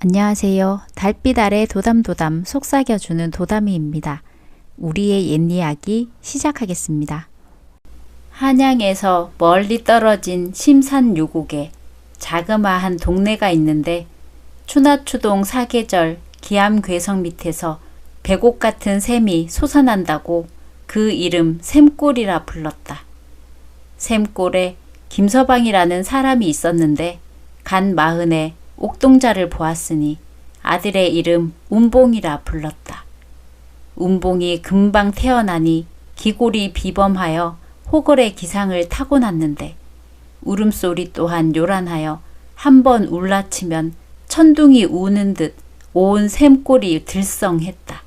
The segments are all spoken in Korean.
안녕하세요. 달빛 아래 도담도담 속삭여주는 도담이입니다. 우리의 옛 이야기 시작하겠습니다. 한양에서 멀리 떨어진 심산유곡에 자그마한 동네가 있는데 추나추동 사계절 기암괴석 밑에서 배곡 같은 샘이 솟아난다고 그 이름 샘골이라 불렀다. 샘골에 김서방이라는 사람이 있었는데 간 마흔에 옥동자를 보았으니 아들의 이름 운봉이라 불렀다. 운봉이 금방 태어나니 기골이 비범하여 호걸의 기상을 타고났는데 울음소리 또한 요란하여 한 번 울라치면 천둥이 우는 듯 온 샘골이 들썽했다.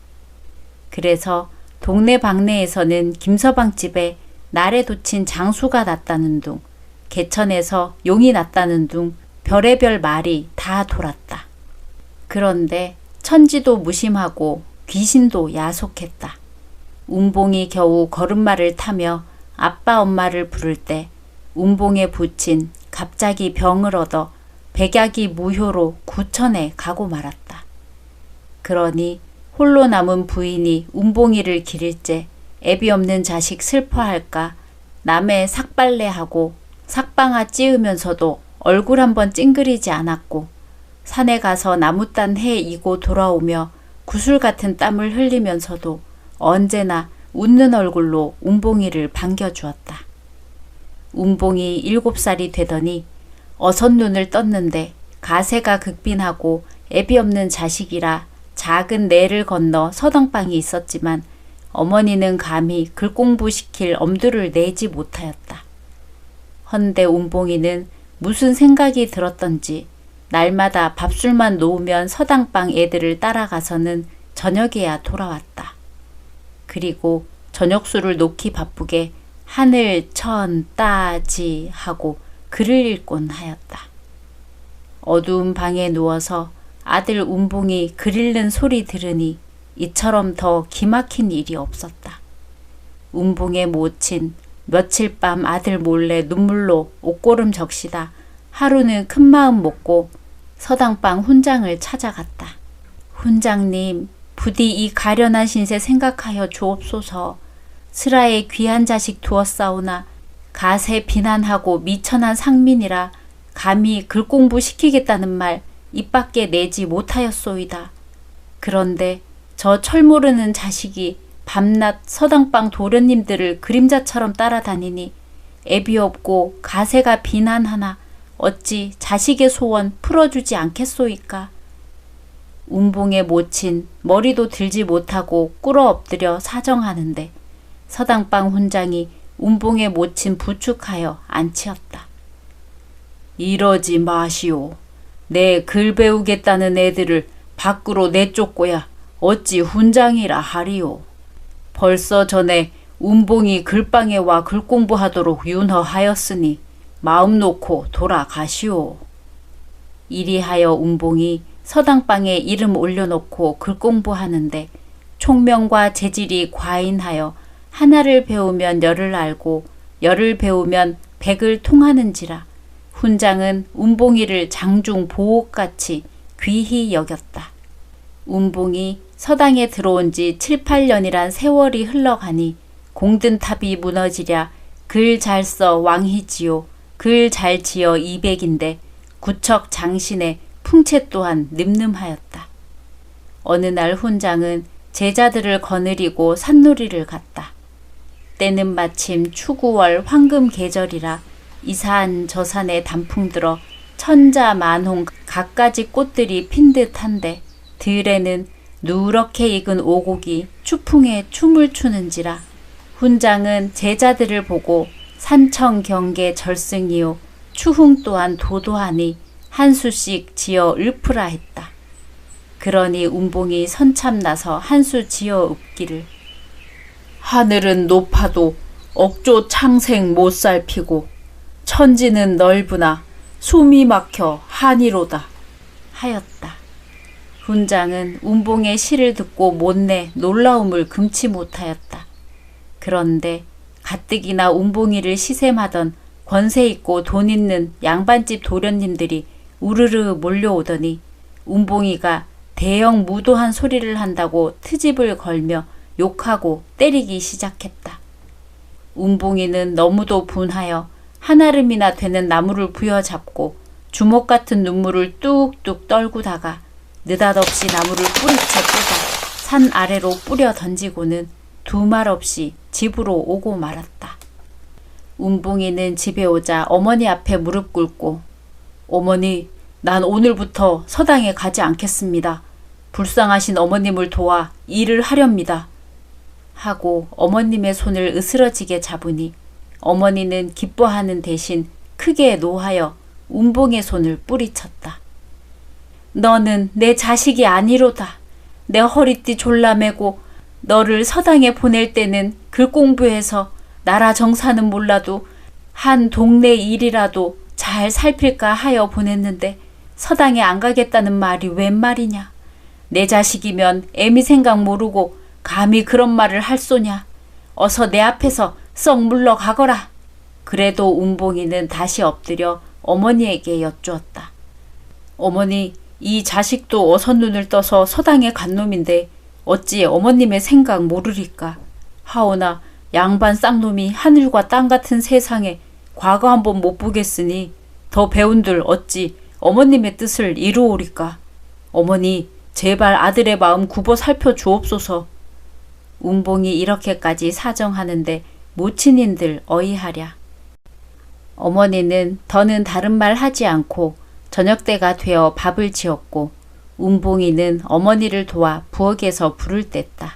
그래서 동네 방내에서는 김서방 집에 날에 돋친 장수가 났다는 둥, 개천에서 용이 났다는 둥 별의별 말이 다 돌았다. 그런데 천지도 무심하고 귀신도 야속했다. 운봉이 겨우 걸음마를 타며 아빠 엄마를 부를 때 운봉에 붙인 갑자기 병을 얻어 백약이 무효로 구천에 가고 말았다. 그러니 홀로 남은 부인이 운봉이를 기를째 애비 없는 자식 슬퍼할까 남의 삭발레하고 삭방아 찌으면서도 얼굴 한번 찡그리지 않았고 산에 가서 나무 딴 해 이고 돌아오며 구슬 같은 땀을 흘리면서도 언제나 웃는 얼굴로 운봉이를 반겨주었다. 운봉이 7살이 되더니 어선눈을 떴는데 가세가 극빈하고 애비 없는 자식이라 작은 내를 건너 서당방이 있었지만 어머니는 감히 글공부시킬 엄두를 내지 못하였다. 헌데 운봉이는 무슨 생각이 들었던지 날마다 밥술만 놓으면 서당방 애들을 따라가서는 저녁에야 돌아왔다. 그리고 저녁술을 놓기 바쁘게 하늘 천 따지 하고 글을 읽곤 하였다. 어두운 방에 누워서 아들 운봉이 글 읽는 소리 들으니 이처럼 더 기막힌 일이 없었다. 운봉의 모친 며칠 밤 아들 몰래 눈물로 옷고름 적시다 하루는 큰마음 먹고 서당방 훈장을 찾아갔다. 훈장님, 부디 이 가련한 신세 생각하여 주옵소서. 슬하에 귀한 자식 두었사오나 가세 비난하고 미천한 상민이라 감히 글공부 시키겠다는 말 입 밖에 내지 못하였소이다. 그런데 저 철모르는 자식이 밤낮 서당방 도련님들을 그림자처럼 따라다니니 애비 없고 가세가 비난하나 어찌 자식의 소원 풀어주지 않겠소이까. 운봉의 모친 머리도 들지 못하고 꿇어 엎드려 사정하는데 서당방 훈장이 운봉의 모친 부축하여 앉히었다. 이러지 마시오. 내 글 배우겠다는 애들을 밖으로 내쫓고야 어찌 훈장이라 하리오. 벌써 전에 운봉이 글방에 와 글공부하도록 윤허하였으니 마음 놓고 돌아가시오. 이리하여 운봉이 서당방에 이름 올려놓고 글공부하는데 총명과 재질이 과인하여 하나를 배우면 열을 알고 열을 배우면 백을 통하는지라 훈장은 운봉이를 장중 보옥같이 귀히 여겼다. 운봉이 서당에 들어온 지 7, 8년이란 세월이 흘러가니 공든탑이 무너지랴 글 잘 써 왕희지요 글 잘 지어 200인데 구척 장신의 풍채 또한 늠름하였다. 어느 날 훈장은 제자들을 거느리고 산놀이를 갔다. 때는 마침 추구월 황금 계절이라 이산 저산에 단풍 들어 천자 만홍 갖가지 꽃들이 핀 듯한데 들에는 누렇게 익은 오곡이 추풍에 춤을 추는지라 훈장은 제자들을 보고 산청 경계 절승이요 추흥 또한 도도하니 한 수씩 지어 읊으라 했다. 그러니 운봉이 선참나서 한 수 지어 읊기를 하늘은 높아도 억조 창생 못 살피고 천지는 넓으나 숨이 막혀 한이로다 하였다. 훈장은 운봉의 시를 듣고 못내 놀라움을 금치 못하였다. 그런데 가뜩이나 운봉이를 시샘하던 권세 있고 돈 있는 양반집 도련님들이 우르르 몰려오더니 운봉이가 대형 무도한 소리를 한다고 트집을 걸며 욕하고 때리기 시작했다. 운봉이는 너무도 분하여 한아름이나 되는 나무를 부여잡고 주먹 같은 눈물을 뚝뚝 떨구다가 느닷없이 나무를 뿌리채 뜯어 산 아래로 뿌려 던지고는 두 말 없이 집으로 오고 말았다. 운봉이는 집에 오자 어머니 앞에 무릎 꿇고 어머니, 난 오늘부터 서당에 가지 않겠습니다. 불쌍하신 어머님을 도와 일을 하렵니다. 하고 어머님의 손을 으스러지게 잡으니 어머니는 기뻐하는 대신 크게 노하여 운봉의 손을 뿌리쳤다. 너는 내 자식이 아니로다. 내 허리띠 졸라매고 너를 서당에 보낼 때는 글 공부해서 나라 정사는 몰라도 한 동네 일이라도 잘 살필까 하여 보냈는데 서당에 안 가겠다는 말이 웬 말이냐. 내 자식이면 애미 생각 모르고 감히 그런 말을 할 소냐. 어서 내 앞에서 썩 물러가거라. 그래도 운봉이는 다시 엎드려 어머니에게 여쭈었다. 어머니, 이 자식도 어선 눈을 떠서 서당에 간 놈인데 어찌 어머님의 생각 모르리까. 하오나 양반 쌍놈이 하늘과 땅 같은 세상에 과거 한번 못 보겠으니 더 배운들 어찌 어머님의 뜻을 이루오리까. 어머니, 제발 아들의 마음 굽어 살펴주옵소서. 운봉이 이렇게까지 사정하는데 모친인들 어이하랴. 어머니는 더는 다른 말 하지 않고 저녁때가 되어 밥을 지었고 운봉이는 어머니를 도와 부엌에서 불을 뗐다.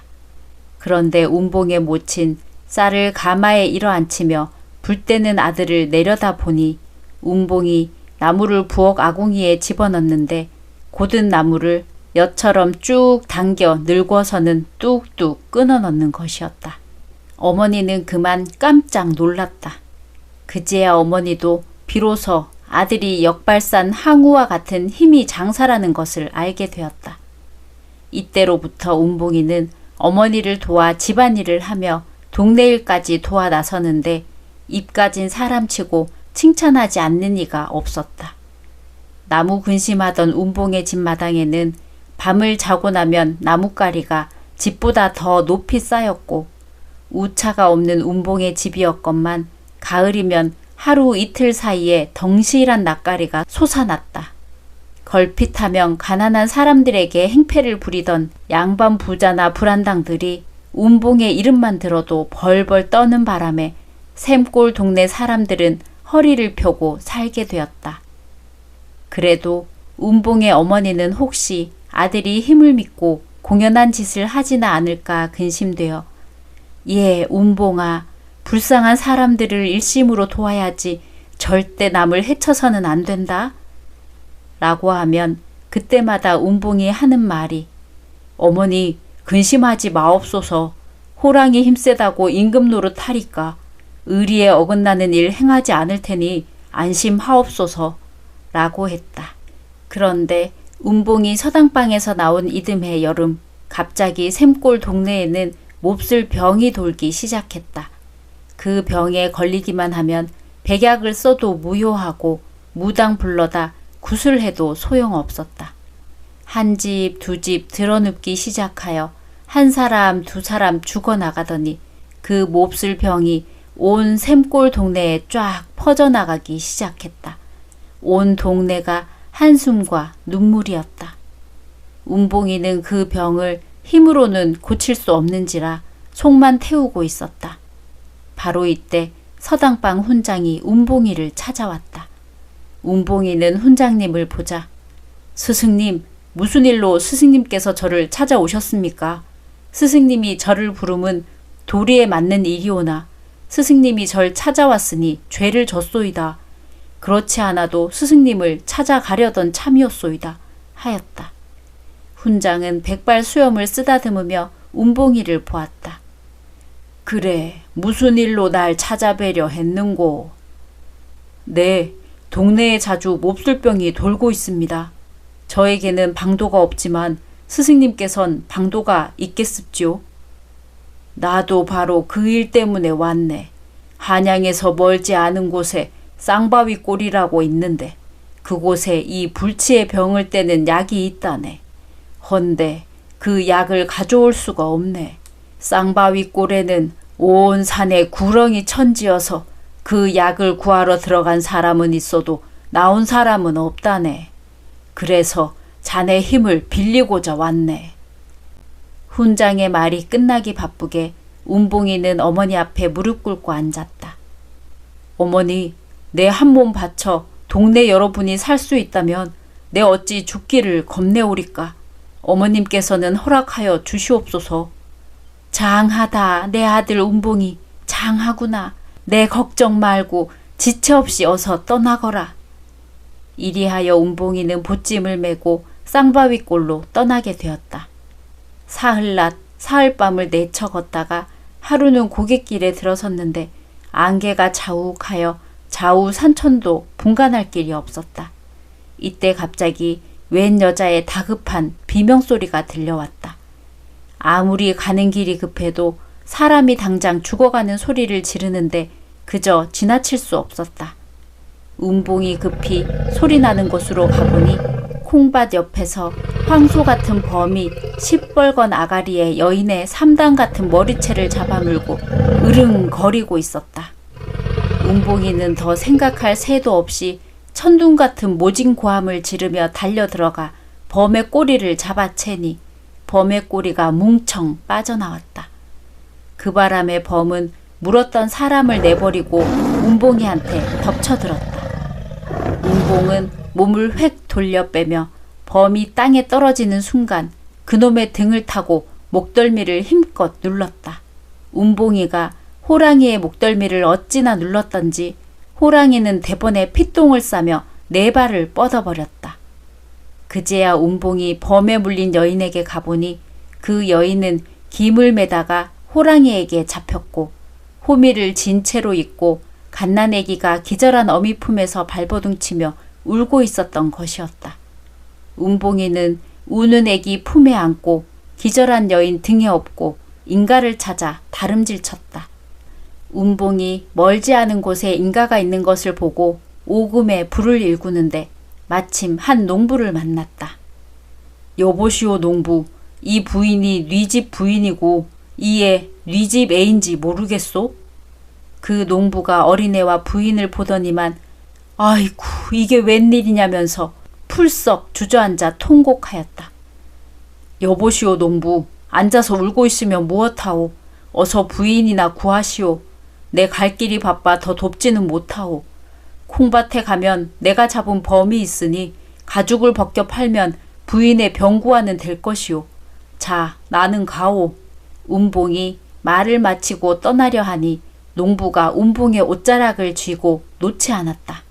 그런데 운봉의 모친 쌀을 가마에 일어앉히며 불 때는 아들을 내려다 보니 운봉이 나무를 부엌 아궁이에 집어넣는데 곧은 나무를 엿처럼 쭉 당겨 늙어서는 뚝뚝 끊어 넣는 것이었다. 어머니는 그만 깜짝 놀랐다. 그제야 어머니도 비로소 아들이 역발산 항우와 같은 힘이 장사라는 것을 알게 되었다. 이때로부터 운봉이는 어머니를 도와 집안일을 하며 동네 일까지 도와 나서는데 입가진 사람치고 칭찬하지 않는 이가 없었다. 나무 근심하던 운봉의 집 마당에는 밤을 자고 나면 나뭇가리가 집보다 더 높이 쌓였고 우차가 없는 운봉의 집이었건만 가을이면 하루 이틀 사이에 덩실한 낯가리가 솟아났다. 걸핏하면 가난한 사람들에게 행패를 부리던 양반 부자나 불안당들이 운봉의 이름만 들어도 벌벌 떠는 바람에 샘골 동네 사람들은 허리를 펴고 살게 되었다. 그래도 운봉의 어머니는 혹시 아들이 힘을 믿고 공연한 짓을 하지나 않을까 근심되어 예, 운봉아, 불쌍한 사람들을 일심으로 도와야지 절대 남을 해쳐서는 안 된다. 라고 하면 그때마다 운봉이 하는 말이 어머니, 근심하지 마옵소서. 호랑이 힘세다고 임금 노릇하리까 의리에 어긋나는 일 행하지 않을 테니 안심하옵소서. 라고 했다. 그런데 운봉이 서당방에서 나온 이듬해 여름 갑자기 샘골 동네에는 몹쓸 병이 돌기 시작했다. 그 병에 걸리기만 하면 백약을 써도 무효하고 무당 불러다 구슬해도 소용없었다. 한 집, 두 집 드러눕기 시작하여 한 사람, 두 사람 죽어나가더니 그 몹쓸 병이 온 샘골 동네에 쫙 퍼져나가기 시작했다. 온 동네가 한숨과 눈물이었다. 운봉이는 그 병을 힘으로는 고칠 수 없는지라 속만 태우고 있었다. 바로 이때 서당방 훈장이 운봉이를 찾아왔다. 운봉이는 훈장님을 보자 스승님, 무슨 일로 스승님께서 저를 찾아오셨습니까? 스승님이 저를 부름은 도리에 맞는 일이오나 스승님이 절 찾아왔으니 죄를 졌소이다. 그렇지 않아도 스승님을 찾아가려던 참이었소이다. 하였다. 훈장은 백발 수염을 쓰다듬으며 운봉이를 보았다. 그래, 무슨 일로 날 찾아뵈려 했는고? 네, 동네에 자주 몹쓸병이 돌고 있습니다. 저에게는 방도가 없지만 스승님께선 방도가 있겠습지요? 나도 바로 그 일 때문에 왔네. 한양에서 멀지 않은 곳에 쌍바위 꼴이라고 있는데 그곳에 이 불치의 병을 떼는 약이 있다네. 헌데 그 약을 가져올 수가 없네. 쌍바위 꼴에는 온 산에 구렁이 천지여서 그 약을 구하러 들어간 사람은 있어도 나온 사람은 없다네. 그래서 자네 힘을 빌리고자 왔네. 훈장의 말이 끝나기 바쁘게 운봉이는 어머니 앞에 무릎 꿇고 앉았다. 어머니, 내 한 몸 바쳐 동네 여러분이 살 수 있다면 내 어찌 죽기를 겁내오리까. 어머님께서는 허락하여 주시옵소서. 장하다 내 아들 운봉이, 장하구나. 내 걱정 말고 지체 없이 어서 떠나거라. 이리하여 운봉이는 보찜을 메고 쌍바위꼴로 떠나게 되었다. 사흘낮 사흘밤을 내쳐 걷다가 하루는 고갯길에 들어섰는데 안개가 자욱하여 좌우 산천도 분간할 길이 없었다. 이때 갑자기 웬 여자의 다급한 비명소리가 들려왔다. 아무리 가는 길이 급해도 사람이 당장 죽어가는 소리를 지르는데 그저 지나칠 수 없었다. 운봉이 급히 소리나는 곳으로 가보니 콩밭 옆에서 황소 같은 범이 시뻘건 아가리에 여인의 3단 같은 머리채를 잡아물고 으릉거리고 있었다. 운봉이는 더 생각할 새도 없이 천둥 같은 모진 고함을 지르며 달려들어가 범의 꼬리를 잡아채니 범의 꼬리가 뭉청 빠져나왔다. 그 바람에 범은 물었던 사람을 내버리고 운봉이한테 덮쳐들었다. 운봉은 몸을 획 돌려 빼며 범이 땅에 떨어지는 순간 그놈의 등을 타고 목덜미를 힘껏 눌렀다. 운봉이가 호랑이의 목덜미를 어찌나 눌렀던지 호랑이는 대번에 피똥을 싸며 네 발을 뻗어버렸다. 그제야 운봉이 범에 물린 여인에게 가보니 그 여인은 김을 매다가 호랑이에게 잡혔고 호미를 진 채로 입고 갓난아기가 기절한 어미 품에서 발버둥치며 울고 있었던 것이었다. 운봉이는 우는 아기 품에 안고 기절한 여인 등에 업고 인가를 찾아 다름질쳤다. 운봉이 멀지 않은 곳에 인가가 있는 것을 보고 오금에 불을 일구는데 마침 한 농부를 만났다. 여보시오 농부, 이 부인이 네 집 부인이고 이에 네 집 애인지 모르겠소? 그 농부가 어린애와 부인을 보더니만 아이쿠 이게 웬일이냐면서 풀썩 주저앉아 통곡하였다. 여보시오 농부, 앉아서 울고 있으면 무엇하오. 어서 부인이나 구하시오. 내 갈 길이 바빠 더 돕지는 못하오. 콩밭에 가면 내가 잡은 범이 있으니 가죽을 벗겨 팔면 부인의 병구하는 될 것이오. 자, 나는 가오. 운봉이 말을 마치고 떠나려 하니 농부가 운봉의 옷자락을 쥐고 놓지 않았다.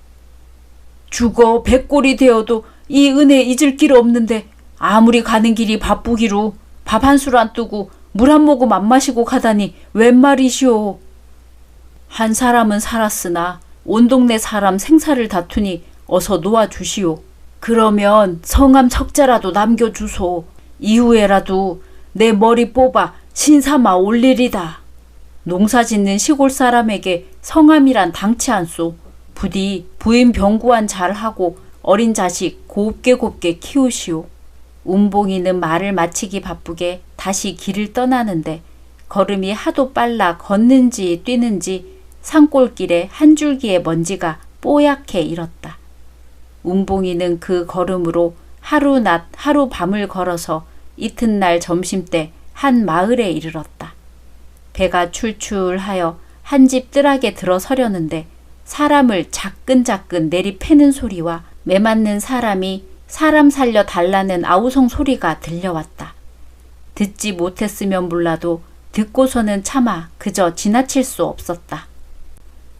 죽어 백골이 되어도 이 은혜 잊을 길 없는데 아무리 가는 길이 바쁘기로 밥 한 술 안 뜨고 물 한 모금 안 마시고 가다니 웬 말이시오. 한 사람은 살았으나 온 동네 사람 생사를 다투니 어서 놓아주시오. 그러면 성함 척자라도 남겨주소. 이후에라도 내 머리 뽑아 신삼아 올리리다. 농사 짓는 시골 사람에게 성함이란 당치 않소. 부디 부인 병구한 잘하고 어린 자식 곱게 키우시오. 운봉이는 말을 마치기 바쁘게 다시 길을 떠나는데 걸음이 하도 빨라 걷는지 뛰는지 산골길에 한 줄기의 먼지가 뽀얗게 일었다. 운봉이는 그 걸음으로 하루 낮 하루 밤을 걸어서 이튿날 점심때 한 마을에 이르렀다. 배가 출출하여 한 집 뜰락에 들어서려는데 사람을 자끈자끈 내리패는 소리와 매맞는 사람이 사람 살려 달라는 아우성 소리가 들려왔다. 듣지 못했으면 몰라도 듣고서는 차마 그저 지나칠 수 없었다.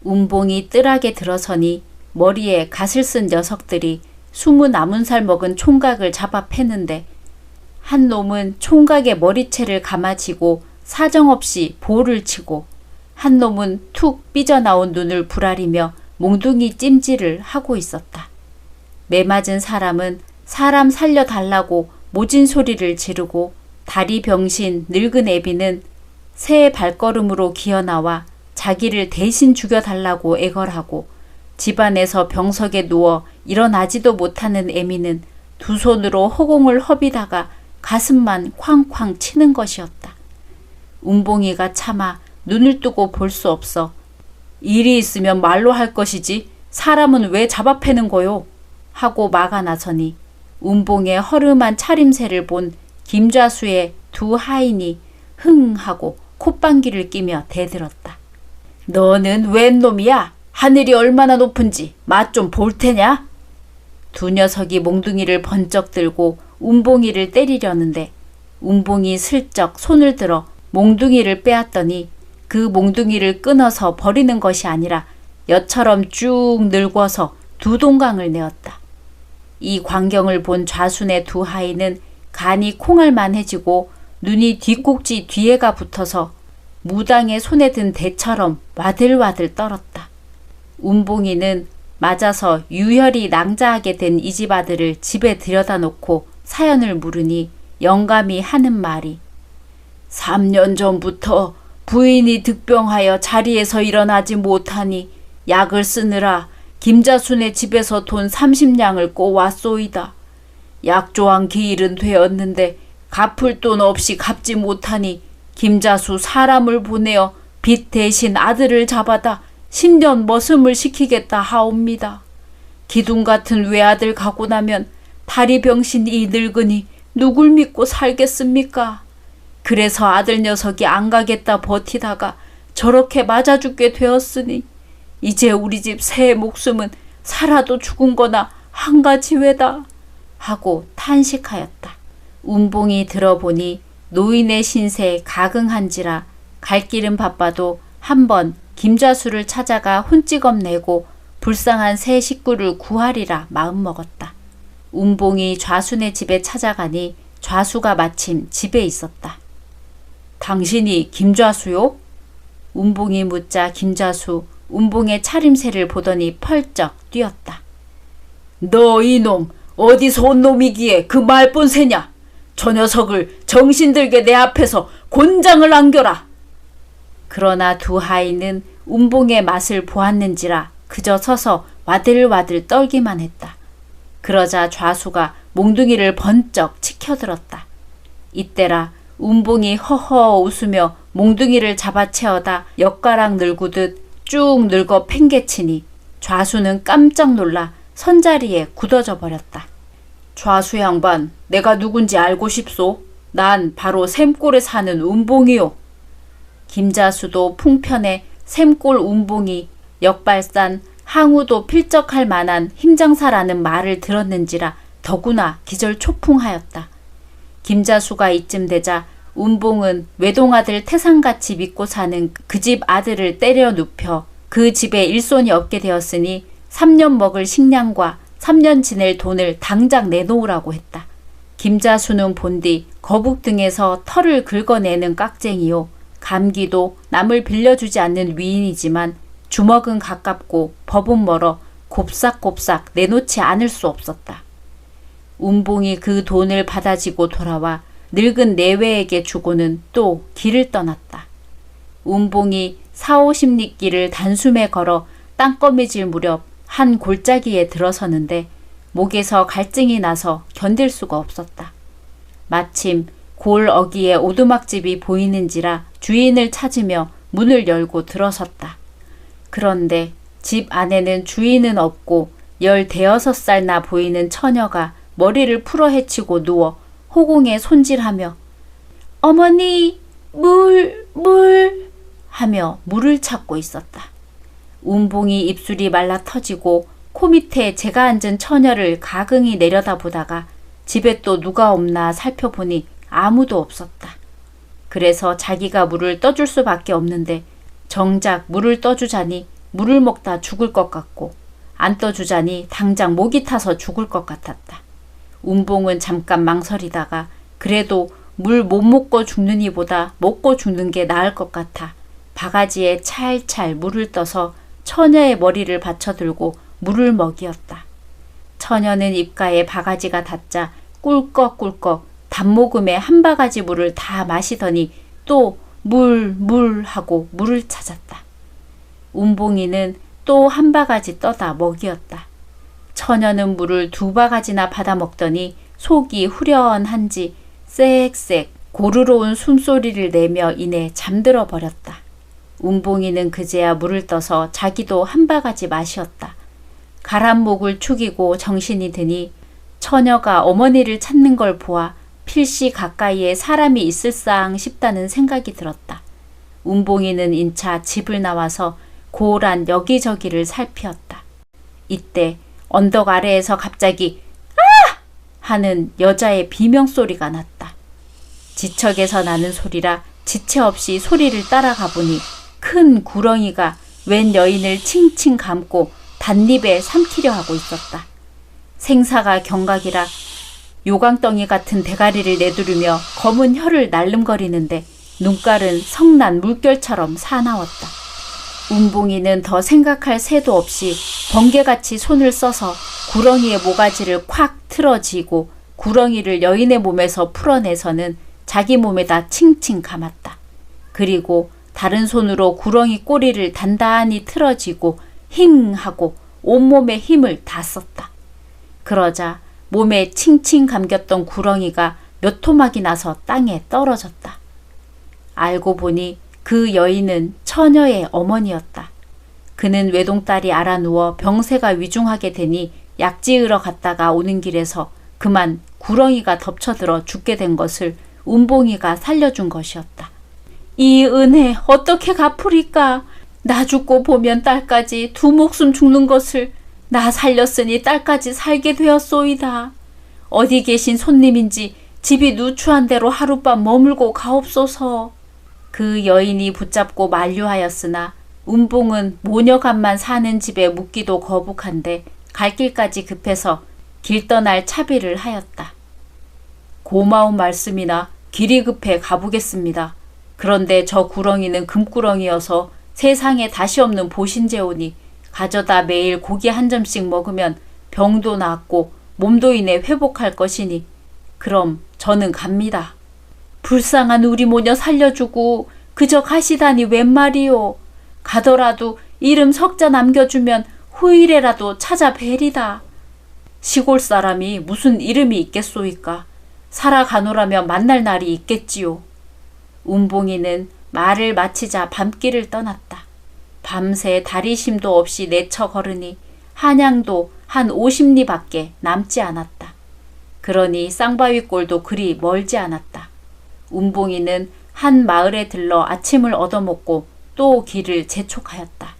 운봉이 뜰락에 들어서니 머리에 갓을 쓴 녀석들이 20 먹은 총각을 잡아 패는데 한 놈은 총각의 머리채를 감아쥐고 사정없이 볼을 치고 한 놈은 툭 삐져나온 눈을 부라리며 몽둥이 찜질을 하고 있었다. 매맞은 사람은 사람 살려달라고 모진 소리를 지르고 다리 병신 늙은 애비는 새 발걸음으로 기어나와 자기를 대신 죽여달라고 애걸하고 집안에서 병석에 누워 일어나지도 못하는 애미는 두 손으로 허공을 허비다가 가슴만 쾅쾅 치는 것이었다. 운봉이가 차마 눈을 뜨고 볼 수 없어 일이 있으면 말로 할 것이지 사람은 왜 잡아 패는 거요? 하고 막아 나서니 운봉의 허름한 차림새를 본 김좌수의 두 하인이 흥 하고 콧방귀를 끼며 대들었다. 너는 웬 놈이야? 하늘이 얼마나 높은지 맛 좀 볼 테냐? 두 녀석이 몽둥이를 번쩍 들고 운봉이를 때리려는데 운봉이 슬쩍 손을 들어 몽둥이를 빼앗더니 그 몽둥이를 끊어서 버리는 것이 아니라 여처럼 쭉 늙어서 두 동강을 내었다. 이 광경을 본 좌순의 두 하인은 간이 콩알만해지고 눈이 뒷꼭지 뒤에가 붙어서 무당의 손에 든 대처럼 와들와들 떨었다. 운봉이는 맞아서 유혈이 낭자하게 된 이 집 아들을 집에 들여다 놓고 사연을 물으니 영감이 하는 말이 3년 전부터 부인이 득병하여 자리에서 일어나지 못하니 약을 쓰느라 김자순의 집에서 돈 30냥을 꼬왔소이다. 약조한 기일은 되었는데 갚을 돈 없이 갚지 못하니 김자수 사람을 보내어 빚 대신 아들을 잡아다 10년 머슴을 시키겠다 하옵니다. 기둥 같은 외아들 가고 나면 다리 병신 이 늙으니 누굴 믿고 살겠습니까? 그래서 아들 녀석이 안 가겠다 버티다가 저렇게 맞아 죽게 되었으니 이제 우리 집 새 목숨은 살아도 죽은 거나 한가지외다 하고 탄식하였다. 운봉이 들어보니 노인의 신세에 가긍한지라 갈 길은 바빠도 한번 김좌수를 찾아가 혼찌검 내고 불쌍한 새 식구를 구하리라 마음먹었다. 운봉이 좌순의 집에 찾아가니 좌수가 마침 집에 있었다. 당신이 김좌수요? 운봉이 묻자 김좌수 운봉의 차림새를 보더니 펄쩍 뛰었다. 너 이놈 어디서 온 놈이기에 그 말본 새냐? 저 녀석을 정신들게 내 앞에서 곤장을 안겨라. 그러나 두 하인은 운봉의 맛을 보았는지라 그저 서서 와들와들 떨기만 했다. 그러자 좌수가 몽둥이를 번쩍 치켜들었다. 이때라 운봉이 허허 웃으며 몽둥이를 잡아채어다 엿가락 늙으듯 쭉 늙어 팽개치니 좌수는 깜짝 놀라 선자리에 굳어져 버렸다. 좌수 양반, 내가 누군지 알고 싶소? 난 바로 샘골에 사는 운봉이요. 김자수도 풍편에 샘골 운봉이 역발산 항우도 필적할 만한 힘장사라는 말을 들었는지라 더구나 기절초풍하였다. 김자수가 이쯤 되자 운봉은 외동아들 태상같이 믿고 사는 그 집 아들을 때려 눕혀 그 집에 일손이 없게 되었으니 3년 먹을 식량과 3년 지낼 돈을 당장 내놓으라고 했다. 김자수는 본디 거북 등에서 털을 긁어내는 깍쟁이요. 감기도 남을 빌려주지 않는 위인이지만 주먹은 가깝고 법은 멀어 곱싹곱싹 내놓지 않을 수 없었다. 운봉이 그 돈을 받아지고 돌아와 늙은 내외에게 주고는 또 길을 떠났다. 운봉이 40~50리 길을 단숨에 걸어 땅거미질 무렵 한 골짜기에 들어서는데 목에서 갈증이 나서 견딜 수가 없었다. 마침 골 어귀에 오두막집이 보이는지라 주인을 찾으며 문을 열고 들어섰다. 그런데 집 안에는 주인은 없고 15살나 보이는 처녀가 머리를 풀어 헤치고 누워 호공에 손질하며 어머니 물 하며 물을 찾고 있었다. 운봉이 입술이 말라 터지고 코 밑에 제가 앉은 처녀를 가긍히 내려다보다가 집에 또 누가 없나 살펴보니 아무도 없었다. 그래서 자기가 물을 떠줄 수밖에 없는데 정작 물을 떠주자니 물을 먹다 죽을 것 같고 안 떠주자니 당장 목이 타서 죽을 것 같았다. 운봉은 잠깐 망설이다가 그래도 물 못 먹고 죽는 이보다 먹고 죽는 게 나을 것 같아 바가지에 찰찰 물을 떠서 처녀의 머리를 받쳐들고 물을 먹이었다. 처녀는 입가에 바가지가 닿자 꿀꺽꿀꺽 단모금에 한 바가지 물을 다 마시더니 또 물 하고 물을 찾았다. 운봉이는 또 한 바가지 떠다 먹이었다. 처녀는 물을 2바가지나 받아 먹더니 속이 후련한지 쌕쌕 고르러운 숨소리를 내며 이내 잠들어 버렸다. 운봉이는 그제야 물을 떠서 자기도 한 바가지 마시었다. 가란 목을 축이고 정신이 드니 처녀가 어머니를 찾는 걸 보아 필시 가까이에 사람이 있을상 싶다는 생각이 들었다. 운봉이는 인차 집을 나와서 고란 여기저기를 살피었다. 이때 언덕 아래에서 갑자기 아! 하는 여자의 비명소리가 났다. 지척에서 나는 소리라 지체 없이 소리를 따라가 보니 큰 구렁이가 웬 여인을 칭칭 감고 단입에 삼키려 하고 있었다. 생사가 경각이라 요강덩이 같은 대가리를 내두르며 검은 혀를 날름거리는데 눈깔은 성난 물결처럼 사나웠다. 운봉이는 더 생각할 새도 없이 번개같이 손을 써서 구렁이의 모가지를 콱 틀어쥐고 구렁이를 여인의 몸에서 풀어내서는 자기 몸에다 칭칭 감았다. 그리고 다른 손으로 구렁이 꼬리를 단단히 틀어쥐고 힝 하고 온몸에 힘을 다 썼다. 그러자 몸에 칭칭 감겼던 구렁이가 몇 토막이 나서 땅에 떨어졌다. 알고 보니 그 여인은 처녀의 어머니였다. 그는 외동딸이 알아누워 병세가 위중하게 되니 약지으러 갔다가 오는 길에서 그만 구렁이가 덮쳐들어 죽게 된 것을 운봉이가 살려준 것이었다. 이 은혜 어떻게 갚으리까? 나 죽고 보면 딸까지 2목숨 죽는 것을 나 살렸으니 딸까지 살게 되었소이다. 어디 계신 손님인지 집이 누추한 대로 하룻밤 머물고 가옵소서. 그 여인이 붙잡고 만류하였으나 운봉은 모녀간만 사는 집에 묵기도 거북한데 갈 길까지 급해서 길 떠날 차비를 하였다. 고마운 말씀이나 길이 급해 가보겠습니다. 그런데 저 구렁이는 금구렁이여서 세상에 다시 없는 보신제오니 가져다 매일 고기 한 점씩 먹으면 병도 낫고 몸도 인해 회복할 것이니 그럼 저는 갑니다. 불쌍한 우리 모녀 살려주고 그저 가시다니 웬 말이오. 가더라도 이름 석자 남겨주면 후일에라도 찾아뵈리다. 시골 사람이 무슨 이름이 있겠소이까. 살아가노라면 만날 날이 있겠지요. 운봉이는 말을 마치자 밤길을 떠났다. 밤새 다리심도 없이 내쳐 걸으니 한양도 한 50리 밖에 남지 않았다. 그러니 쌍바위골도 그리 멀지 않았다. 운봉이는 한 마을에 들러 아침을 얻어먹고 또 길을 재촉하였다.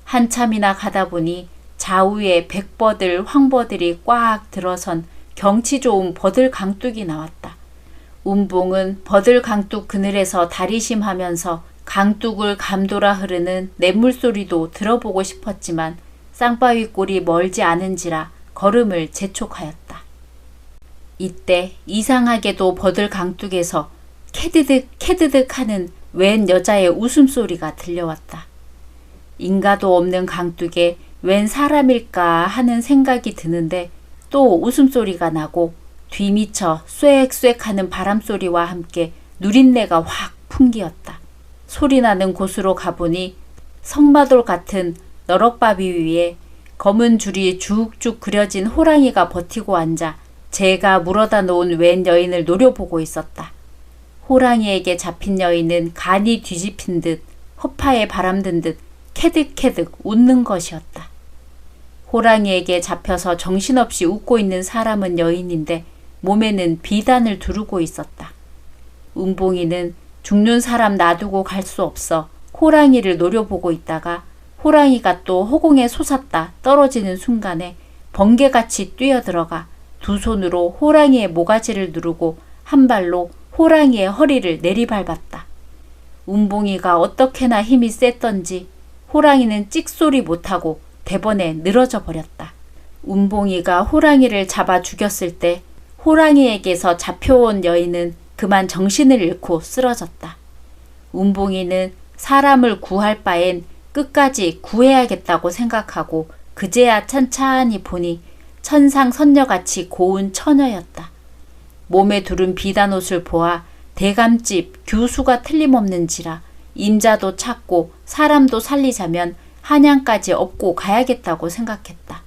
한참이나 가다 보니 좌우에 백버들, 황버들이 꽉 들어선 경치 좋은 버들 강둑이 나왔다. 운봉은 버들 강둑 그늘에서 다리심하면서 강둑을 감돌아 흐르는 냇물소리도 들어보고 싶었지만 쌍바위골이 멀지 않은지라 걸음을 재촉하였다. 이때 이상하게도 버들 강둑에서 캐드득 캐드득 하는 웬 여자의 웃음소리가 들려왔다. 인가도 없는 강둑에 웬 사람일까 하는 생각이 드는데 또 웃음소리가 나고 뒤미쳐 쏵쏵 하는 바람소리와 함께 누린내가 확 풍기었다. 소리나는 곳으로 가보니 성마돌 같은 너럭바위 위에 검은 줄이 쭉쭉 그려진 호랑이가 버티고 앉아 제가 물어다 놓은 웬 여인을 노려보고 있었다. 호랑이에게 잡힌 여인은 간이 뒤집힌 듯 허파에 바람든 듯 캐득캐득 웃는 것이었다. 호랑이에게 잡혀서 정신없이 웃고 있는 사람은 여인인데 몸에는 비단을 두르고 있었다. 운봉이는 죽는 사람 놔두고 갈 수 없어 호랑이를 노려보고 있다가 호랑이가 또 허공에 솟았다 떨어지는 순간에 번개같이 뛰어들어가 두 손으로 호랑이의 모가지를 누르고 한 발로 호랑이의 허리를 내리밟았다. 운봉이가 어떻게나 힘이 셌던지 호랑이는 찍소리 못하고 대번에 늘어져 버렸다. 운봉이가 호랑이를 잡아 죽였을 때 호랑이에게서 잡혀온 여인은 그만 정신을 잃고 쓰러졌다. 운봉이는 사람을 구할 바엔 끝까지 구해야겠다고 생각하고 그제야 찬찬히 보니 천상선녀같이 고운 처녀였다. 몸에 두른 비단옷을 보아 대감집 규수가 틀림없는지라 임자도 찾고 사람도 살리자면 한양까지 업고 가야겠다고 생각했다.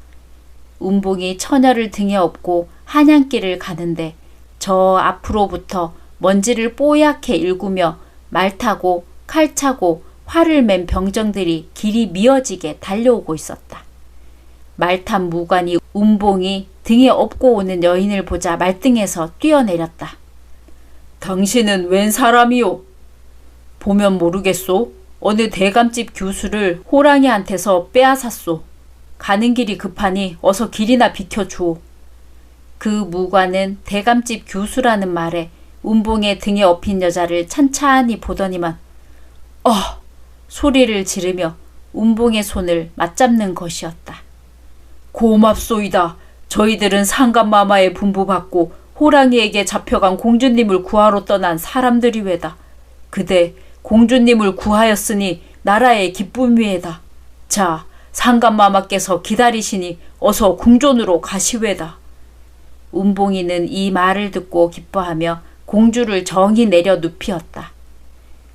운봉이 처녀를 등에 업고 한양길을 가는데 저 앞으로부터 먼지를 뽀얗게 일구며 말 타고 칼 차고 활을 맨 병정들이 길이 미어지게 달려오고 있었다. 말탄 무관이 운봉이 등에 업고 오는 여인을 보자 말등에서 뛰어내렸다. 당신은 웬 사람이오? 보면 모르겠소. 어느 대감집 교수를 호랑이한테서 빼앗았소. 가는 길이 급하니 어서 길이나 비켜주오. 그 무관은 대감집 교수라는 말에 운봉의 등에 업힌 여자를 찬찬히 보더니만 소리를 지르며 운봉의 손을 맞잡는 것이었다. 고맙소이다. 저희들은 상감마마의 분부받고 호랑이에게 잡혀간 공주님을 구하러 떠난 사람들이외다. 그대 공주님을 구하였으니 나라의 기쁨이외다. 자, 상감마마께서 기다리시니 어서 궁전으로 가시외다. 운봉이는 이 말을 듣고 기뻐하며 공주를 정히 내려 눕히었다.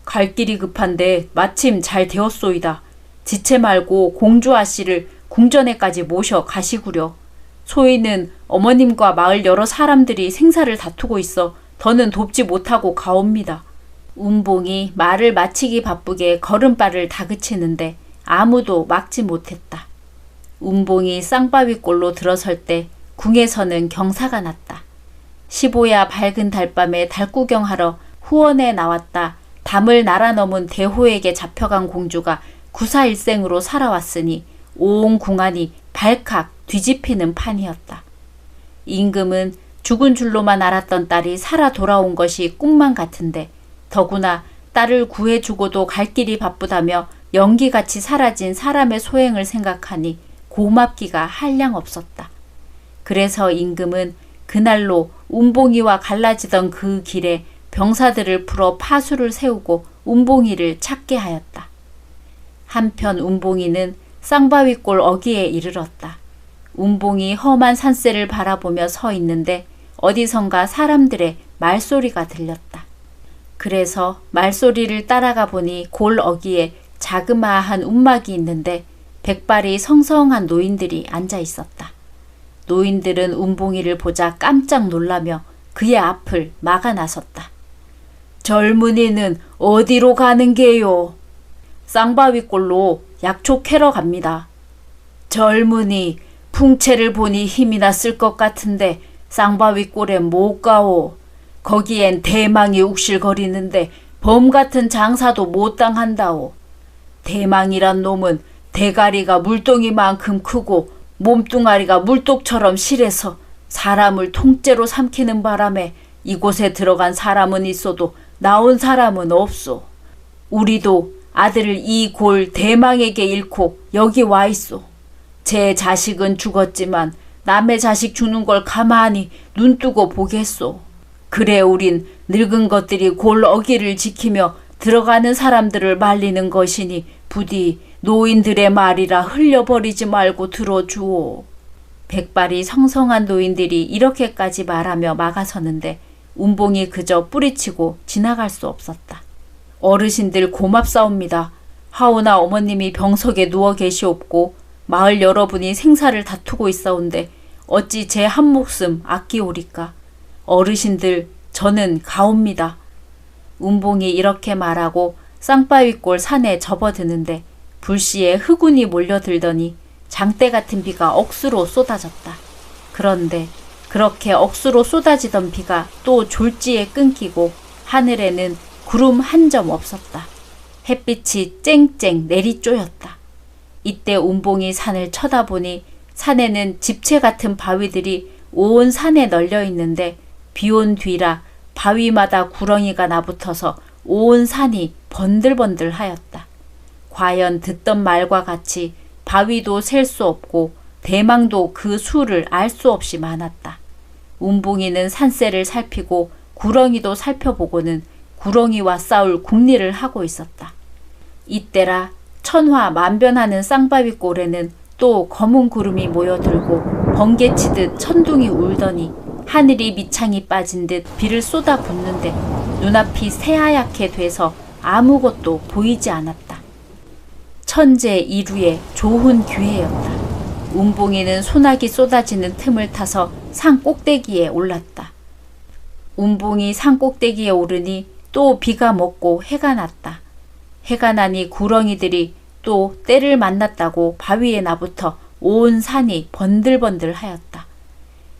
갈 길이 급한데 마침 잘 되었소이다. 지체 말고 공주 아씨를 궁전에까지 모셔 가시구려. 소인은 어머님과 마을 여러 사람들이 생사를 다투고 있어 더는 돕지 못하고 가옵니다. 운봉이 말을 마치기 바쁘게 걸음발을 다그치는데 아무도 막지 못했다. 운봉이 쌍바위골로 들어설 때 궁에서는 경사가 났다. 15야 밝은 달밤에 달구경하러 후원에 나왔다 담을 날아넘은 대호에게 잡혀간 공주가 구사일생으로 살아왔으니 온 궁안이 발칵 뒤집히는 판이었다. 임금은 죽은 줄로만 알았던 딸이 살아 돌아온 것이 꿈만 같은데 더구나 딸을 구해주고도 갈 길이 바쁘다며 연기같이 사라진 사람의 소행을 생각하니 고맙기가 한량없었다. 그래서 임금은 그날로 운봉이와 갈라지던 그 길에 병사들을 풀어 파수를 세우고 운봉이를 찾게 하였다. 한편 운봉이는 쌍바위골 어귀에 이르렀다. 운봉이 험한 산세를 바라보며 서 있는데 어디선가 사람들의 말소리가 들렸다. 그래서 말소리를 따라가 보니 골 어귀에 자그마한 움막이 있는데 백발이 성성한 노인들이 앉아 있었다. 노인들은 운봉이를 보자 깜짝 놀라며 그의 앞을 막아 나섰다. 젊은이는 어디로 가는 게요? 쌍바위골로 약초 캐러 갑니다. 젊은이, 풍채를 보니 힘이나 쓸 것 같은데 쌍바위골에 못 가오. 거기엔 대망이 욱실거리는데 범 같은 장사도 못 당한다오. 대망이란 놈은 대가리가 물동이만큼 크고 몸뚱아리가 물독처럼 실해서 사람을 통째로 삼키는 바람에 이곳에 들어간 사람은 있어도 나온 사람은 없소. 우리도 아들을 이 골 대망에게 잃고 여기 와 있소. 제 자식은 죽었지만 남의 자식 죽는 걸 가만히 눈뜨고 보겠소. 그래 우린 늙은 것들이 골 어귀를 지키며 들어가는 사람들을 말리는 것이니 부디 노인들의 말이라 흘려버리지 말고 들어주오. 백발이 성성한 노인들이 이렇게까지 말하며 막아서는데 운봉이 그저 뿌리치고 지나갈 수 없었다. 어르신들 고맙사옵니다. 하오나 어머님이 병석에 누워 계시옵고 마을 여러분이 생사를 다투고 있사온데 어찌 제 한 목숨 아끼오리까. 어르신들 저는 가옵니다. 운봉이 이렇게 말하고 쌍바위골 산에 접어드는데 불시에 흑운이 몰려들더니 장대 같은 비가 억수로 쏟아졌다. 그런데 그렇게 억수로 쏟아지던 비가 또 졸지에 끊기고 하늘에는 구름 한 점 없었다. 햇빛이 쨍쨍 내리쪼였다. 이때 운봉이 산을 쳐다보니 산에는 집채 같은 바위들이 온 산에 널려 있는데 비온 뒤라 바위마다 구렁이가 나붙어서 온 산이 번들번들하였다. 과연 듣던 말과 같이 바위도 셀 수 없고 대망도 그 수를 알 수 없이 많았다. 운봉이는 산세를 살피고 구렁이도 살펴보고는 구렁이와 싸울 궁리를 하고 있었다. 이때라 천화 만변하는 쌍바위골에는 또 검은 구름이 모여들고 번개치듯 천둥이 울더니 하늘이 밑창이 빠진 듯 비를 쏟아붓는데 눈앞이 새하얗게 돼서 아무것도 보이지 않았다. 천재 이루의 좋은 기회였다. 운봉이는 소나기 쏟아지는 틈을 타서 산 꼭대기에 올랐다. 운봉이 산 꼭대기에 오르니 또 비가 먹고 해가 났다. 해가 나니 구렁이들이 또 때를 만났다고 바위에 나부터 온 산이 번들번들 하였다.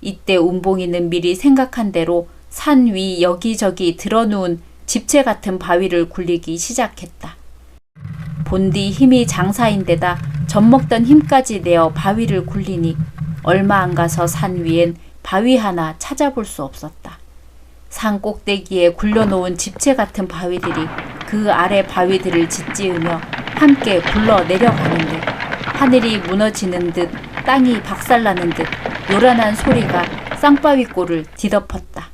이때 운봉이는 미리 생각한 대로 산 위 여기저기 드러누운 집채 같은 바위를 굴리기 시작했다. 본디 힘이 장사인데다 젖먹던 힘까지 내어 바위를 굴리니 얼마 안 가서 산 위엔 바위 하나 찾아볼 수 없었다. 산 꼭대기에 굴려놓은 집채 같은 바위들이 그 아래 바위들을 짓지으며 함께 굴러 내려가는데 하늘이 무너지는 듯 땅이 박살나는 듯 요란한 소리가 쌍바위꼴을 뒤덮었다.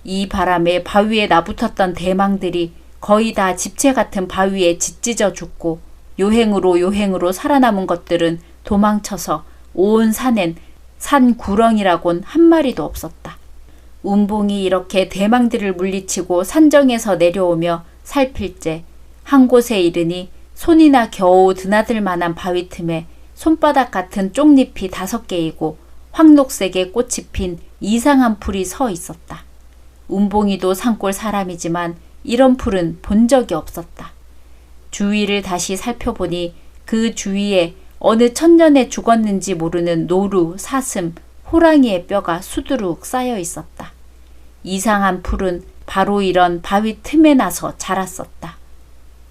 이 바람에 바위에 나붙었던 대망들이 거의 다 집채 같은 바위에 짓찢어 죽고 요행으로 살아남은 것들은 도망쳐서 온 산엔 산 구렁이라곤 한 마리도 없었다. 운봉이 이렇게 대망들을 물리치고 산정에서 내려오며 살필 때 한 곳에 이르니 손이나 겨우 드나들 만한 바위 틈에 손바닥 같은 쪽잎이 5개이고 황록색의 꽃이 핀 이상한 풀이 서 있었다. 운봉이도 산골 사람이지만 이런 풀은 본 적이 없었다. 주위를 다시 살펴보니 그 주위에 어느 천년에 죽었는지 모르는 노루, 사슴, 호랑이의 뼈가 수두룩 쌓여 있었다. 이상한 풀은 바로 이런 바위 틈에 나서 자랐었다.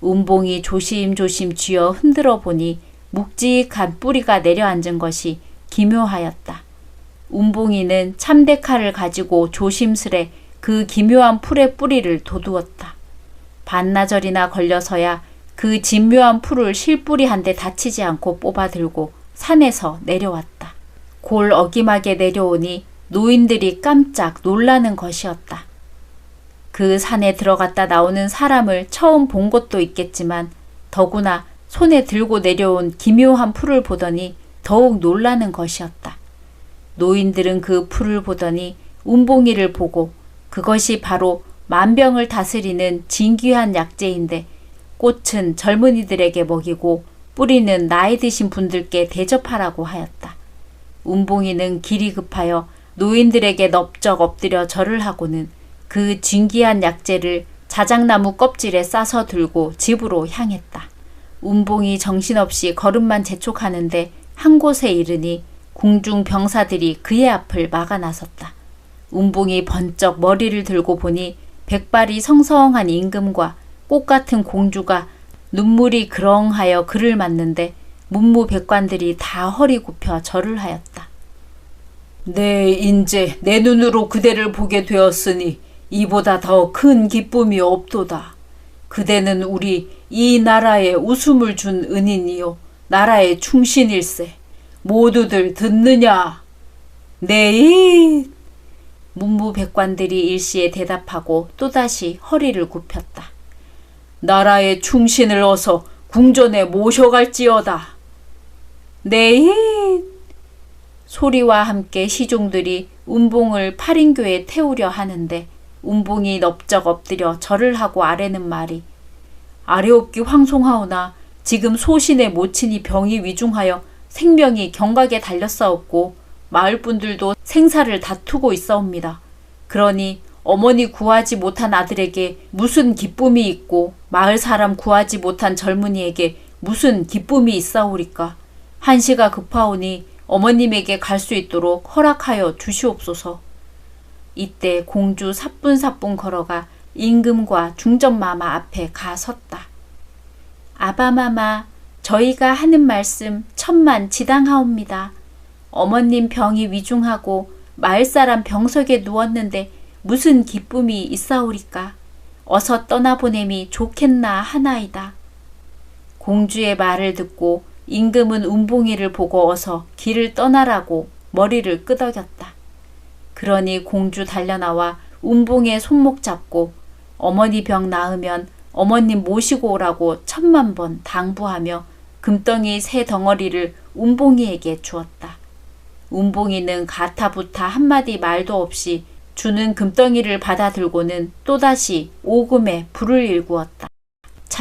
운봉이 조심조심 쥐어 흔들어 보니 묵직한 뿌리가 내려앉은 것이 기묘하였다. 운봉이는 참대칼을 가지고 조심스레 그 기묘한 풀의 뿌리를 도두었다. 반나절이나 걸려서야 그 진묘한 풀을 실뿌리 한 대 다치지 않고 뽑아들고 산에서 내려왔다. 골 어김하게 내려오니 노인들이 깜짝 놀라는 것이었다. 그 산에 들어갔다 나오는 사람을 처음 본 것도 있겠지만 더구나 손에 들고 내려온 기묘한 풀을 보더니 더욱 놀라는 것이었다. 노인들은 그 풀을 보더니 운봉이를 보고 그것이 바로 만병을 다스리는 진귀한 약재인데 꽃은 젊은이들에게 먹이고 뿌리는 나이 드신 분들께 대접하라고 하였다. 운봉이는 길이 급하여 노인들에게 넙적 엎드려 절을 하고는 그 진귀한 약재를 자작나무 껍질에 싸서 들고 집으로 향했다. 운봉이 정신없이 걸음만 재촉하는데 한 곳에 이르니 궁중 병사들이 그의 앞을 막아 나섰다. 운봉이 번쩍 머리를 들고 보니 백발이 성성한 임금과 꽃 같은 공주가 눈물이 그렁하여 그를 맞는데 문무백관들이 다 허리 굽혀 절을 하였다. 네, 인제 내 눈으로 그대를 보게 되었으니 이보다 더 큰 기쁨이 없도다. 그대는 우리 이 나라에 웃음을 준 은인이요 나라의 충신일세. 모두들 듣느냐? 네. 문무백관들이 일시에 대답하고 또다시 허리를 굽혔다. 나라의 충신을 어서 궁전에 모셔갈지어다. 네. 소리와 함께 시종들이 운봉을 팔인교에 태우려 하는데 운봉이 넙적 엎드려 절을 하고 아뢰는 말이 아뢰옵기 황송하오나 지금 소신의 모친이 병이 위중하여 생명이 경각에 달렸사옵고 마을 분들도 생사를 다투고 있사옵니다. 그러니 어머니 구하지 못한 아들에게 무슨 기쁨이 있고 마을 사람 구하지 못한 젊은이에게 무슨 기쁨이 있사오리까. 한시가 급하오니 어머님에게 갈 수 있도록 허락하여 주시옵소서. 이때 공주 사뿐사뿐 걸어가 임금과 중전마마 앞에 가 섰다. 아바마마, 저희가 하는 말씀 천만 지당하옵니다. 어머님 병이 위중하고 마을사람 병석에 누웠는데 무슨 기쁨이 있사오리까. 어서 떠나보냄이 좋겠나 하나이다. 공주의 말을 듣고 임금은 운봉이를 보고 어서 길을 떠나라고 머리를 끄덕였다. 그러니 공주 달려나와 운봉의 손목 잡고 어머니 병 나으면 어머님 모시고 오라고 10,000번 당부하며 금덩이 새 덩어리를 운봉이에게 주었다. 운봉이는 가타부타 한마디 말도 없이 주는 금덩이를 받아 들고는 또다시 오금에 불을 일구었다.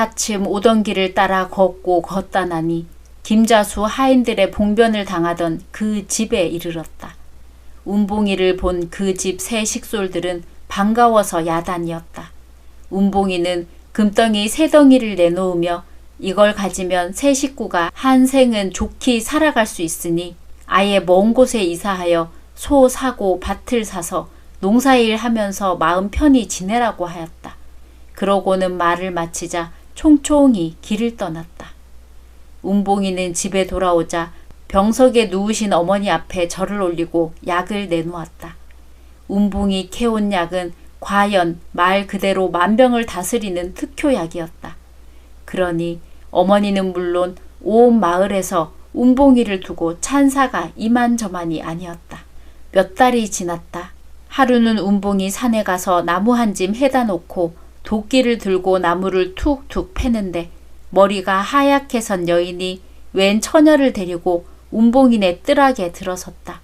차츰 오던 길을 따라 걷고 걷다 나니 김자수 하인들의 봉변을 당하던 그 집에 이르렀다. 운봉이를 본 그 집 새 식솔들은 반가워서 야단이었다. 운봉이는 금덩이 세 덩이를 내놓으며 이걸 가지면 새 식구가 한 생은 좋게 살아갈 수 있으니 아예 먼 곳에 이사하여 소 사고 밭을 사서 농사일 하면서 마음 편히 지내라고 하였다. 그러고는 말을 마치자 총총히 길을 떠났다. 운봉이는 집에 돌아오자 병석에 누우신 어머니 앞에 절을 올리고 약을 내놓았다. 운봉이 캐온 약은 과연 말 그대로 만병을 다스리는 특효약이었다. 그러니 어머니는 물론 온 마을에서 운봉이를 두고 찬사가 이만저만이 아니었다. 몇 달이 지났다. 하루는 운봉이 산에 가서 나무 한 짐 해다 놓고 도끼를 들고 나무를 툭툭 패는데 머리가 하얗게 선 여인이 웬 처녀를 데리고 운봉이네 뜰하게 들어섰다.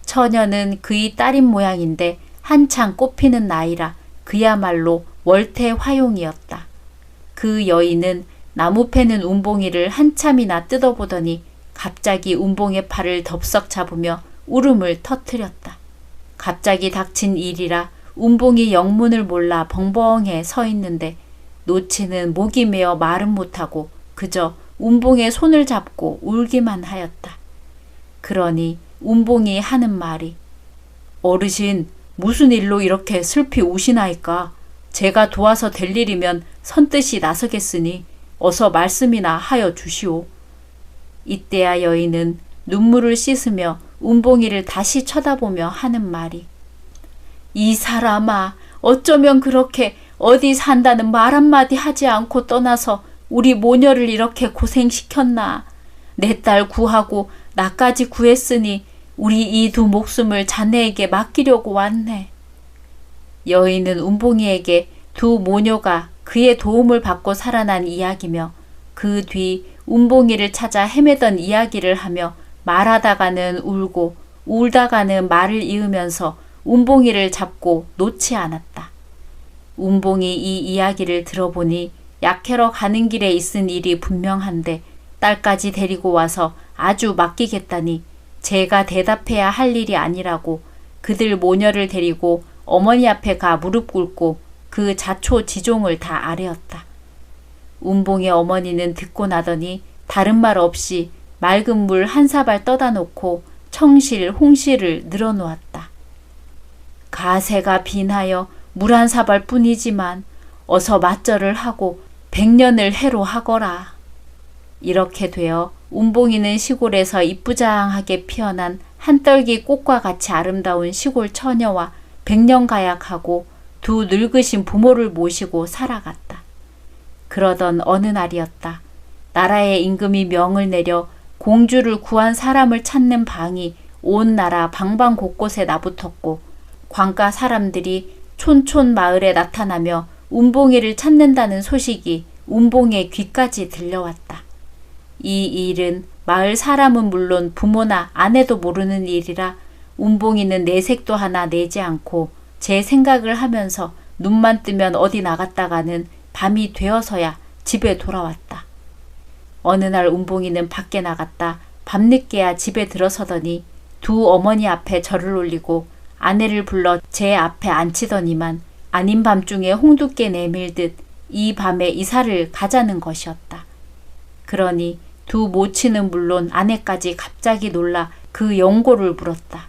처녀는 그의 딸인 모양인데 한창 꽃피는 나이라 그야말로 월태화용이었다. 그 여인은 나무 패는 운봉이를 한참이나 뜯어보더니 갑자기 운봉의 팔을 덥석 잡으며 울음을 터뜨렸다. 갑자기 닥친 일이라 운봉이 영문을 몰라 벙벙해 서 있는데 노치는 목이 메어 말은 못하고 그저 운봉의 손을 잡고 울기만 하였다. 그러니 운봉이 하는 말이 어르신 무슨 일로 이렇게 슬피 우시나이까? 제가 도와서 될 일이면 선뜻이 나서겠으니 어서 말씀이나 하여 주시오. 이때야 여인은 눈물을 씻으며 운봉이를 다시 쳐다보며 하는 말이 이 사람아 어쩌면 그렇게 어디 산다는 말 한마디 하지 않고 떠나서 우리 모녀를 이렇게 고생시켰나. 내 딸 구하고 나까지 구했으니 우리 이 두 목숨을 자네에게 맡기려고 왔네. 여인은 운봉이에게 두 모녀가 그의 도움을 받고 살아난 이야기며 그 뒤 운봉이를 찾아 헤매던 이야기를 하며 말하다가는 울고 울다가는 말을 이으면서 운봉이를 잡고 놓지 않았다. 운봉이 이 이야기를 들어보니 약해러 가는 길에 있은 일이 분명한데 딸까지 데리고 와서 아주 맡기겠다니 제가 대답해야 할 일이 아니라고 그들 모녀를 데리고 어머니 앞에 가 무릎 꿇고 그 자초지종을 다 아뢰었다. 운봉의 어머니는 듣고 나더니 다른 말 없이 맑은 물 한 사발 떠다 놓고 청실, 홍실을 늘어놓았다. 가세가 빈하여 물 한 사발 뿐이지만 어서 맞절을 하고 100년을 해로 하거라. 이렇게 되어 운봉이는 시골에서 이쁘장하게 피어난 한떨기 꽃과 같이 아름다운 시골 처녀와 100년 가약하고 두 늙으신 부모를 모시고 살아갔다. 그러던 어느 날이었다. 나라의 임금이 명을 내려 공주를 구한 사람을 찾는 방이 온 나라 방방 곳곳에 나붙었고 관가 사람들이 촌촌 마을에 나타나며 운봉이를 찾는다는 소식이 운봉의 귀까지 들려왔다. 이 일은 마을 사람은 물론 부모나 아내도 모르는 일이라 운봉이는 내색도 하나 내지 않고 제 생각을 하면서 눈만 뜨면 어디 나갔다가는 밤이 되어서야 집에 돌아왔다. 어느 날 운봉이는 밖에 나갔다 밤늦게야 집에 들어서더니 두 어머니 앞에 절을 올리고 아내를 불러 제 앞에 앉히더니만 아닌 밤중에 홍두깨 내밀듯 이 밤에 이사를 가자는 것이었다. 그러니 두 모친은 물론 아내까지 갑자기 놀라 그 영고를 물었다.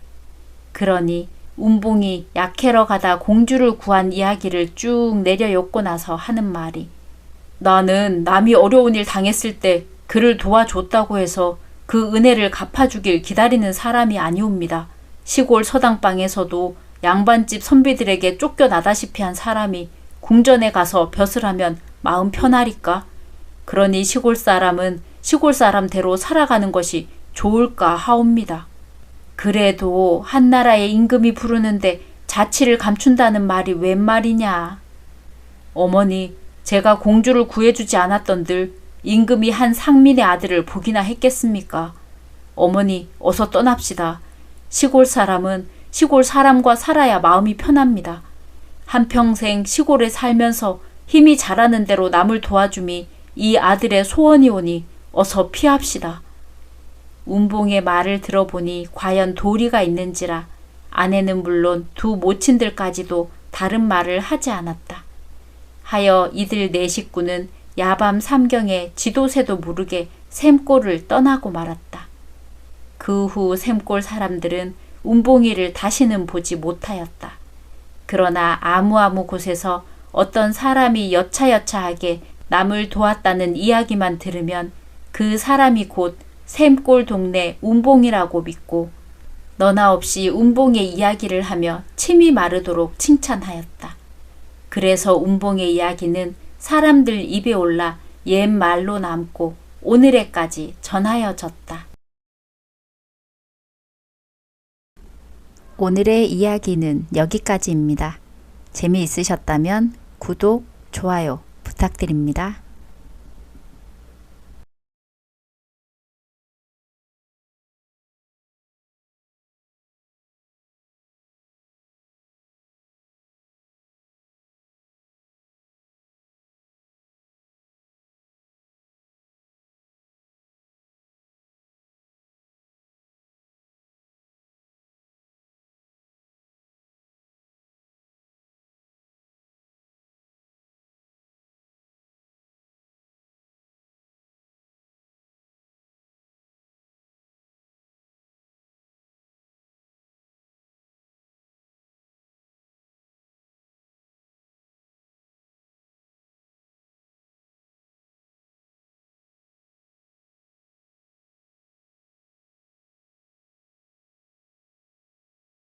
그러니 운봉이 약해러 가다 공주를 구한 이야기를 쭉 내려엮고 나서 하는 말이 나는 남이 어려운 일 당했을 때 그를 도와줬다고 해서 그 은혜를 갚아주길 기다리는 사람이 아니옵니다. 시골 서당방에서도 양반집 선비들에게 쫓겨나다시피 한 사람이 궁전에 가서 벼슬 하면 마음 편하리까? 그러니 시골 사람은 시골 사람대로 살아가는 것이 좋을까 하옵니다. 그래도 한나라의 임금이 부르는데 자치를 감춘다는 말이 웬 말이냐. 어머니, 제가 공주를 구해주지 않았던들 임금이 한 상민의 아들을 보기나 했겠습니까? 어머니, 어서 떠납시다. 시골 사람은 시골 사람과 살아야 마음이 편합니다. 한평생 시골에 살면서 힘이 자라는 대로 남을 도와줌이 이 아들의 소원이오니 어서 피합시다. 운봉의 말을 들어보니 과연 도리가 있는지라 아내는 물론 두 모친들까지도 다른 말을 하지 않았다. 하여 이들 네 식구는 야밤 삼경에 지도새도 모르게 샘골을 떠나고 말았다. 그 후 샘골 사람들은 운봉이를 다시는 보지 못하였다. 그러나 아무 곳에서 어떤 사람이 여차여차하게 남을 도왔다는 이야기만 들으면 그 사람이 곧 샘골 동네 운봉이라고 믿고 너나 없이 운봉의 이야기를 하며 침이 마르도록 칭찬하였다. 그래서 운봉의 이야기는 사람들 입에 올라 옛 말로 남고 오늘에까지 전하여졌다. 오늘의 이야기는 여기까지입니다. 재미있으셨다면 구독, 좋아요 부탁드립니다.